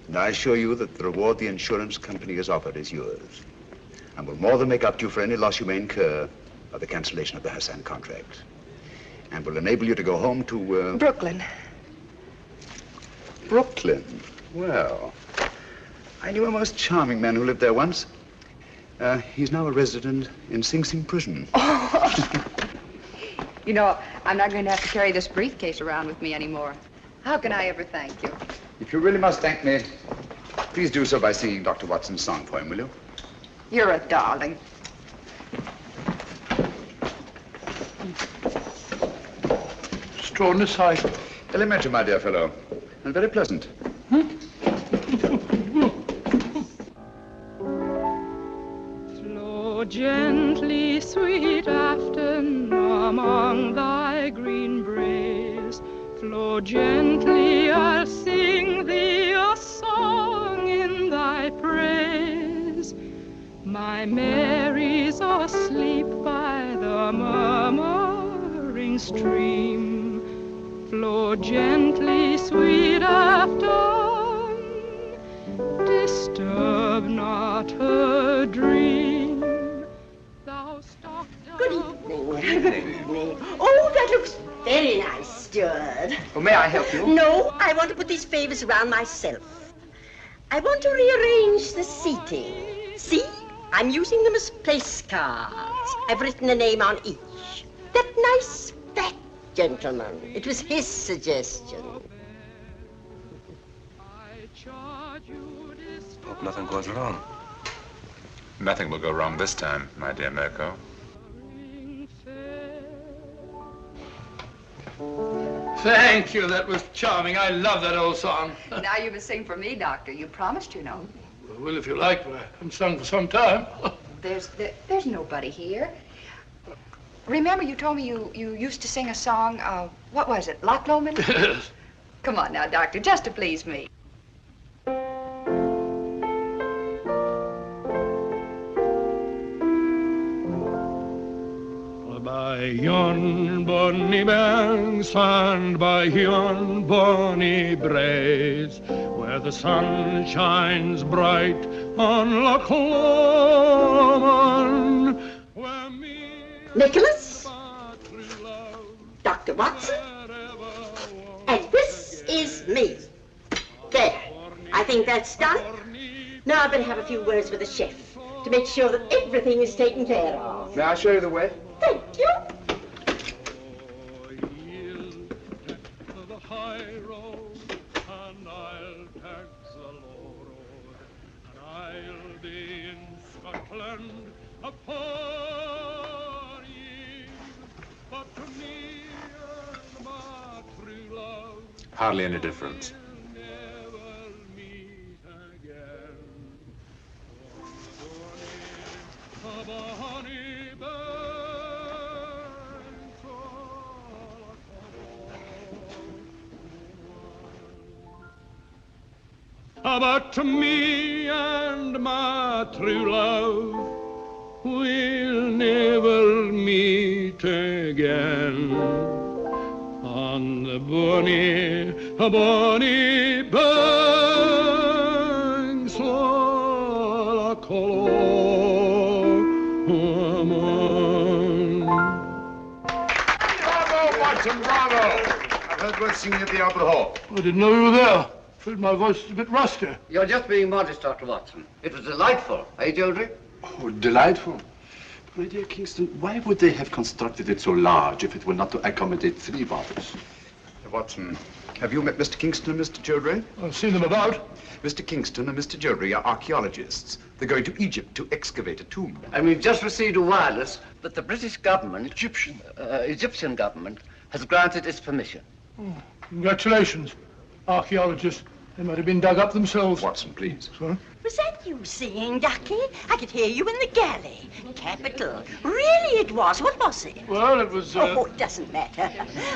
And I assure you that the reward the insurance company has offered is yours, and will more than make up to you for any loss you may incur by the cancellation of the Hassan contract, and will enable you to go home to, Brooklyn. Brooklyn? Well, I knew a most charming man who lived there once. He's now a resident in Sing Sing prison. Oh. You know, I'm not going to have to carry this briefcase around with me anymore. How can I ever thank you? If you really must thank me, please do so by singing Dr. Watson's song for him, will you? You're a darling. Extraordinary sight. Elementary, my dear fellow, and very pleasant. Flow gently, sweet Afton, among thy green braes. Flow gently, I'll sing thee a song in thy praise. My Mary's asleep by the murmuring stream. Flow gently, sweet Afton, disturb love not a dream. Thou stalked Good evening. Good evening. Oh, that looks very nice, steward. Oh, may I help you? No, I want to put these favors around myself. I want to rearrange the seating. See? I'm using them as place cards. I've written a name on each. That nice fat gentleman. It was his suggestion. Hope nothing goes wrong. Nothing will go wrong this time, my dear Mirko. Thank you. That was charming. I love that old song. Now you must sing for me, Doctor. You promised, you know. Well, if you like, but I haven't sung for some time. There's nobody here. Remember you told me you used to sing a song, what was it, Loch Lomond? Yes. Come on now, Doctor, just to please me. By yon bonny banks and by yon bonny braes, where the sun shines bright on Loch Lomond, Nicholas, Dr. Watson, and this is me. There, I think that's done. Now I better have a few words with the chef to make sure that everything is taken care of. May I show you the way? Thank you. Hardly any difference. But me and my true love will never meet again on the bonny banks of Loch Lomond. Bravo, Watson, bravo! I've heard worth singing at the Opera Hall. I didn't know you were there. I feel my voice is a bit rusty. You're just being modest, Dr. Watson. It was delightful, eh, Geoldry? Oh, delightful. My dear Kingston, why would they have constructed it so large if it were not to accommodate 3 bodies? Watson, have you met Mr. Kingston and Mr. Geoldry? I've seen them about. Mr. Kingston and Mr. Geoldry are archaeologists. They're going to Egypt to excavate a tomb. And we've just received a wireless that the British government, Egyptian government, has granted its permission. Oh, congratulations, archaeologists. They might have been dug up themselves. Watson, please. Sorry? Was that you singing, Ducky? I could hear you in the galley. Capital. Really it was. What was it? Well, it was... Oh, it doesn't matter.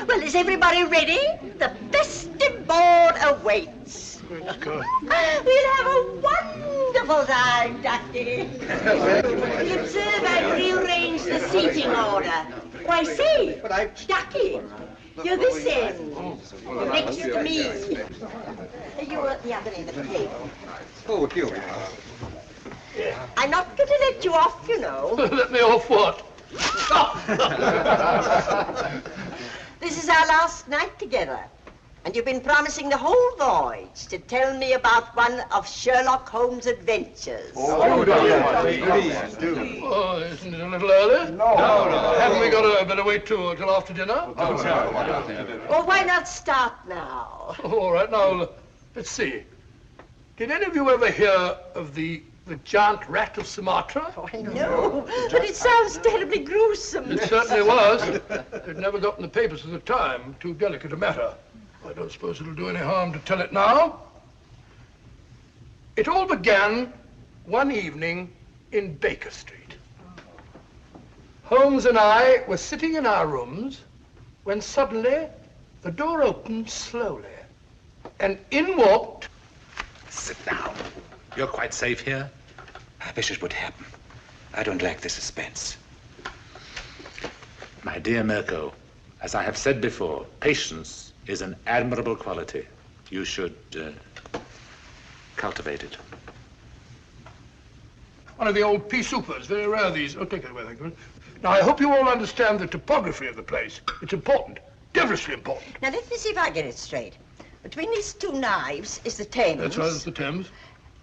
Well, is everybody ready? The festive board awaits. Good God. We'll have a wonderful time, Ducky. You observe I've rearranged the seating order. Why, see, Ducky, you're this end. Next to me. You're at the other end of the table. Oh, here we are. I'm not going to let you off, you know. Let me off what? This is our last night together. And you've been promising the whole voyage to tell me about one of Sherlock Holmes' adventures. Oh, isn't it a little early? No. Haven't we got a better wait till after dinner? Well, why not start now? All right, now, let's see. Did any of you ever hear of the giant rat of Sumatra? Oh, no, but it sounds terribly gruesome. It certainly was. It never got in the papers at the time. Too delicate a matter. I don't suppose it'll do any harm to tell it now. It all began one evening in Baker Street. Holmes and I were sitting in our rooms when suddenly the door opened slowly and in walked... Sit down. You're quite safe here. I wish it would happen. I don't like the suspense. My dear Mirko, as I have said before, patience is an admirable quality. You should cultivate it. One of the old pea soupers. Very rare, these. Oh, take it away, thank you. Now, I hope you all understand the topography of the place. It's important. Devilishly important. Now, let me see if I get it straight. Between these two knives is the Thames. That's right, it's the Thames.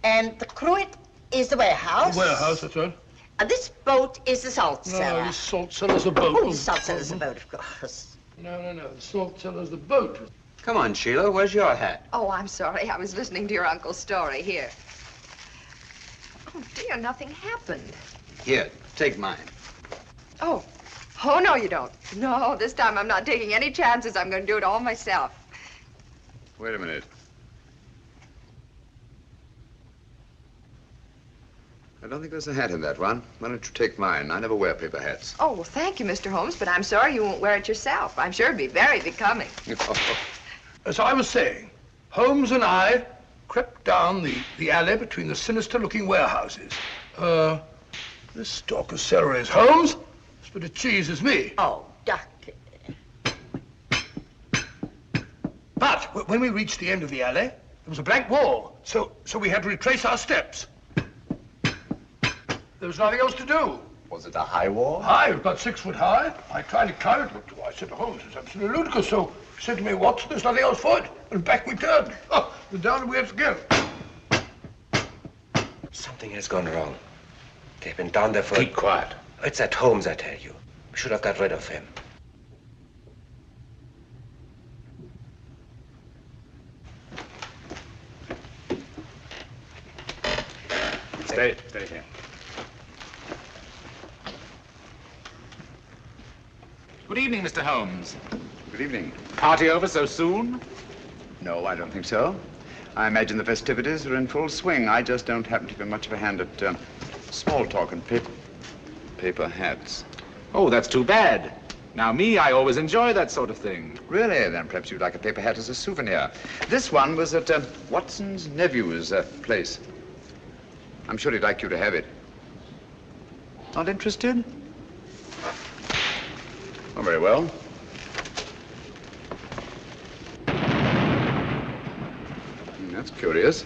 And the cruet is the warehouse. The warehouse, that's right. And this boat is the salt cellar. No, the salt cellar's a boat. Oh, the salt cellar's a boat, of course. No. The salt cellar's the boat. Come on, Sheila, where's your hat? Oh, I'm sorry. I was listening to your uncle's story. Here. Oh, dear, nothing happened. Here, take mine. Oh, no, you don't. No, this time I'm not taking any chances. I'm going to do it all myself. Wait a minute. I don't think there's a hat in that one. Why don't you take mine? I never wear paper hats. Oh, well, thank you, Mr. Holmes, but I'm sorry you won't wear it yourself. I'm sure it'd be very becoming. As I was saying, Holmes and I crept down the alley between the sinister-looking warehouses. This stalk of celery is Holmes. This bit of cheese is me. Oh, Doctor. But when we reached the end of the alley, there was a blank wall. So we had to retrace our steps. There was nothing else to do. Was it a high wall? High, about 6 foot high. I tried to climb it, but I said to Holmes, it's absolutely ludicrous. So he said to me, Watson, there's nothing else for it. And back we turned. Oh, and down we went again. Something has gone wrong. They've been down there for... Keep quiet. It's at Holmes, I tell you. We should have got rid of him. Stay here. Good evening, Mr. Holmes. Good evening. Party over so soon? No, I don't think so. I imagine the festivities are in full swing. I just don't happen to be much of a hand at small talk and paper hats. Oh, that's too bad. Now, I always enjoy that sort of thing. Really? Then perhaps you'd like a paper hat as a souvenir. This one was at Watson's nephew's place. I'm sure he'd like you to have it. Not interested? Oh, very well. That's curious.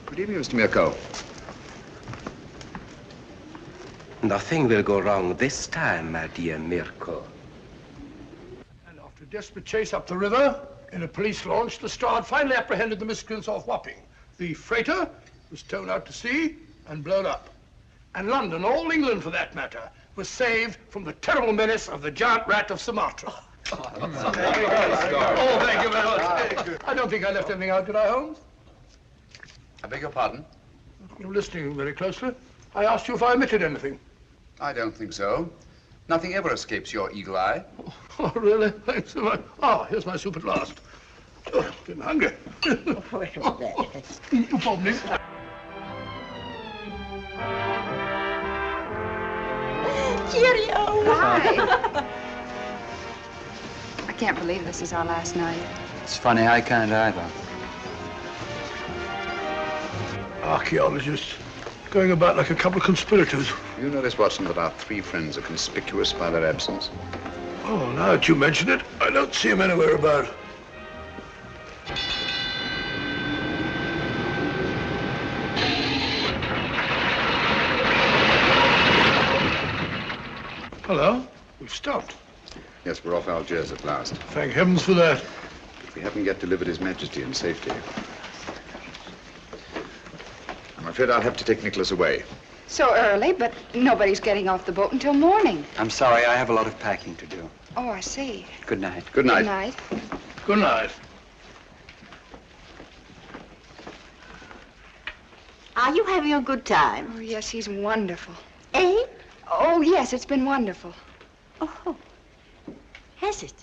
Good evening, Mr. Mirko. Nothing will go wrong this time, my dear Mirko. And after a desperate chase up the river, in a police launch, the Strad finally apprehended the miscreants off Wapping. The freighter was towed out to sea and blown up. And London, all England for that matter, was saved from the terrible menace of the giant rat of Sumatra. Oh, thank you very much. I don't think I left anything out, did I, Holmes? I beg your pardon? You're listening very closely. I asked you if I omitted anything. I don't think so. Nothing ever escapes your eagle eye. Oh, really? Thanks so much. Ah, here's my soup at last. Oh, getting hungry. Wait a minute. You probably. Cheerio. Hi. I can't believe this is our last night. It's funny, I can't either. Archaeologists going about like a couple of conspirators. You notice, Watson, that our 3 friends are conspicuous by their absence? Oh, now that you mention it, I don't see him anywhere about. Hello? We've stopped. Yes, we're off Algiers at last. Thank heavens for that. We haven't yet delivered His Majesty in safety. I'm afraid I'll have to take Nicholas away. So early, but nobody's getting off the boat until morning. I'm sorry, I have a lot of packing to do. Oh, I see. Good night. Good night. Good night. Good night. Are you having a good time? Oh, yes, he's wonderful. Eh? Oh, yes, it's been wonderful. Oh, has it?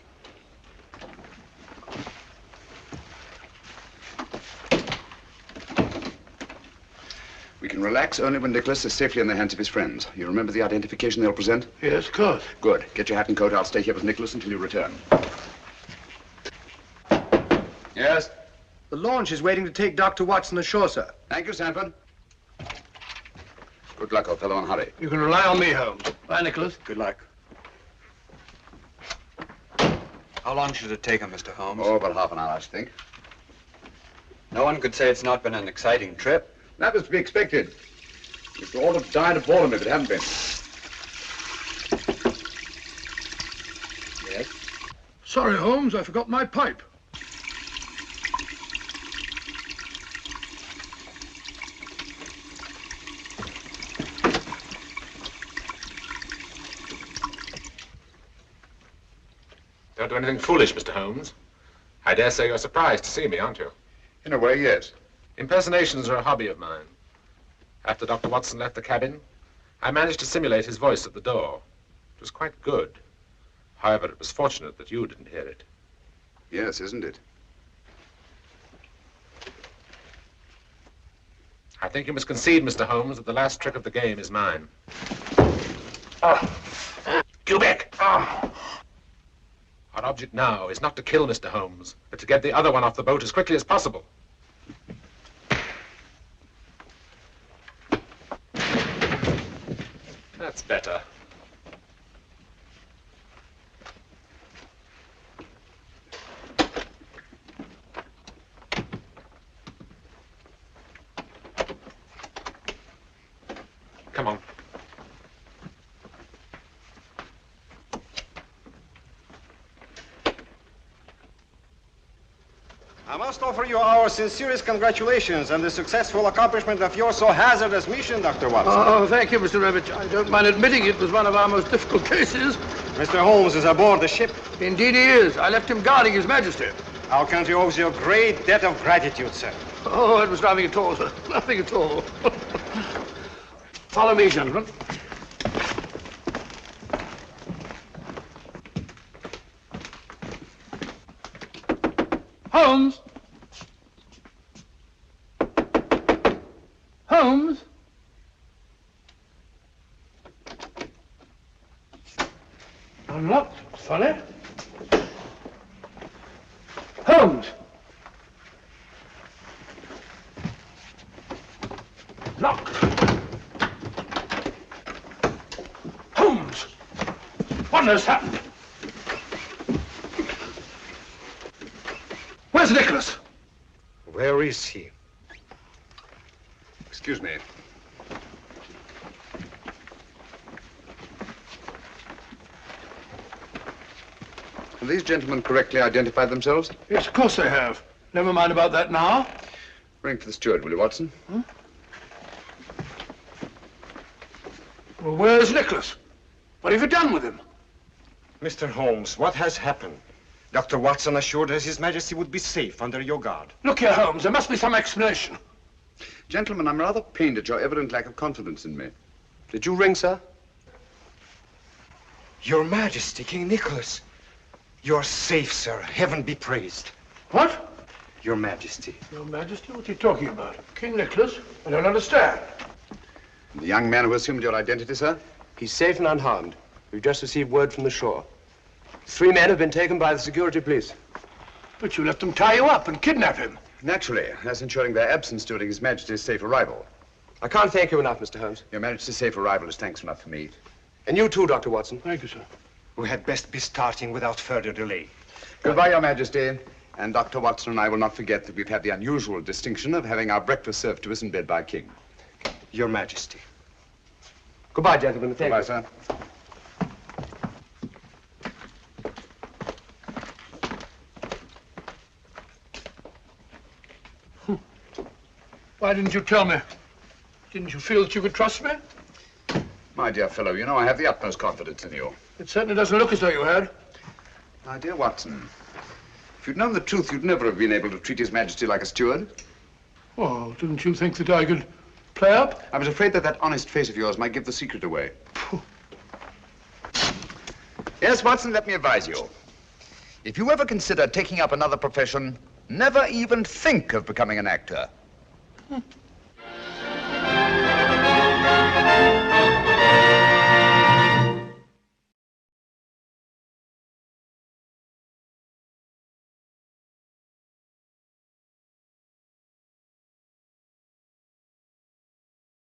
We can relax only when Nicholas is safely in the hands of his friends. You remember the identification they'll present? Yes, of course. Good. Get your hat and coat. I'll stay here with Nicholas until you return. Yes? The launch is waiting to take Dr. Watson ashore, sir. Thank you, Sanford. Good luck, old fellow, and hurry. You can rely on me, Holmes. Bye, Nicholas. Good luck. How long should it take him, Mr. Holmes? Oh, about half an hour, I should think. No one could say it's not been an exciting trip. That was to be expected. You'd all have died of boredom if it hadn't been. Yes? Sorry, Holmes, I forgot my pipe. Don't do anything foolish, Mr. Holmes. I dare say you're surprised to see me, aren't you? In a way, yes. Impersonations are a hobby of mine. After Dr. Watson left the cabin, I managed to simulate his voice at the door. It was quite good. However, it was fortunate that you didn't hear it. Yes, isn't it? I think you must concede, Mr. Holmes, that the last trick of the game is mine. Cubic! Our object now is not to kill Mr. Holmes, but to get the other one off the boat as quickly as possible. That's better. Come on. I must offer you our sincerest congratulations on the successful accomplishment of your so hazardous mission, Dr. Watson. Oh, thank you, Mr. Revich. I don't mind admitting it was one of our most difficult cases. Mr. Holmes is aboard the ship. Indeed he is. I left him guarding His Majesty. Our country owes you a great debt of gratitude, sir. Oh, it was nothing at all, sir. Nothing at all. Follow me, gentlemen. Holmes! Holmes! Unlocked. Funny. Holmes! Locked. Holmes! What has happened? Where's Nikolas? Where is he? Excuse me. Have these gentlemen correctly identified themselves? Yes, of course they have. Never mind about that now. Ring for the steward, will you, Watson? Well, where's Nikolas? What have you done with him? Mr. Holmes, what has happened? Dr. Watson assured us His Majesty would be safe under your guard. Look here, Holmes, there must be some explanation. Gentlemen, I'm rather pained at your evident lack of confidence in me. Did you ring, sir? Your Majesty, King Nikolas. You're safe, sir. Heaven be praised. What? Your Majesty. Your Majesty? What are you talking about? King Nikolas? I don't understand. The young man who assumed your identity, sir? He's safe and unharmed. We've just received word from the shore. 3 men have been taken by the security police. But you left them tie you up and kidnap him. Naturally, that's ensuring their absence during His Majesty's safe arrival. I can't thank you enough, Mr. Holmes. Your Majesty's safe arrival is thanks enough for me. And you too, Dr. Watson. Thank you, sir. We had best be starting without further delay. Goodbye, Your Majesty. And Dr. Watson and I will not forget that we've had the unusual distinction of having our breakfast served to us in bed by a king. Your Majesty. Goodbye, gentlemen. Thank you. Sir. Why didn't you tell me? Didn't you feel that you could trust me? My dear fellow, you know I have the utmost confidence in you. It certainly doesn't look as though you had. My dear Watson, if you'd known the truth, you'd never have been able to treat His Majesty like a steward. Well, didn't you think that I could play up? I was afraid that that honest face of yours might give the secret away. Yes, Watson, let me advise you. If you ever consider taking up another profession, never even think of becoming an actor.